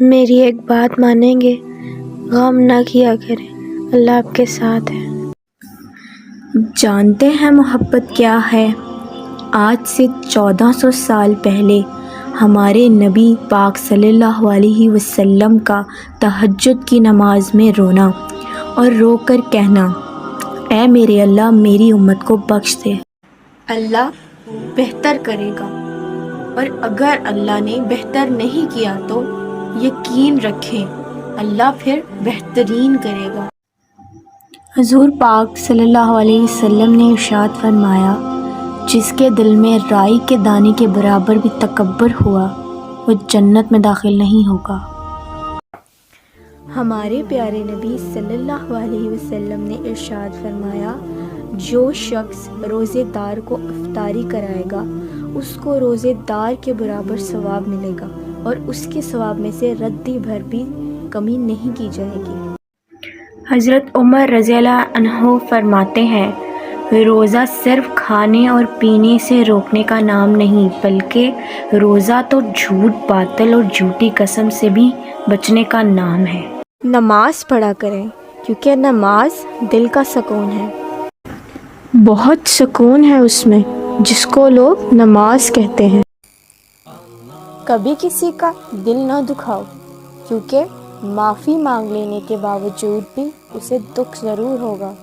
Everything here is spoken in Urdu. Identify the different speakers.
Speaker 1: میری ایک بات مانیں گے؟ غم نہ کیا کریں، اللہ آپ کے ساتھ ہے۔
Speaker 2: جانتے ہیں محبت کیا ہے؟ آج سے 1400 سال پہلے ہمارے نبی پاک صلی اللہ علیہ وسلم کا تہجد کی نماز میں رونا اور رو کر کہنا، اے میرے اللہ میری امت کو بخش دے، اللہ بہتر کرے گا، اور اگر اللہ نے بہتر نہیں کیا تو یقین رکھیں اللہ پھر بہترین کرے گا۔ حضور پاک صلی اللہ علیہ وسلم نے ارشاد فرمایا، جس کے دل میں رائی کے دانے کے برابر بھی تکبر ہوا وہ جنت میں داخل نہیں ہوگا۔ ہمارے پیارے نبی صلی اللہ علیہ وسلم نے ارشاد فرمایا، جو شخص روزے دار کو افطاری کرائے گا اس کو روزے دار کے برابر ثواب ملے گا، اور اس کے ثواب میں سے ردی بھر بھی کمی نہیں کی جائے گی۔ حضرت عمر رضی اللہ عنہ فرماتے ہیں، روزہ صرف کھانے اور پینے سے روکنے کا نام نہیں، بلکہ روزہ تو جھوٹ، باطل اور جھوٹی قسم سے بھی بچنے کا نام ہے۔ نماز پڑھا کریں کیونکہ نماز دل کا سکون ہے۔ بہت سکون ہے اس میں جس کو لوگ نماز کہتے ہیں۔ کبھی کسی کا دل نہ دکھاؤ، کیونکہ معافی مانگ لینے کے باوجود بھی اسے دکھ ضرور ہوگا۔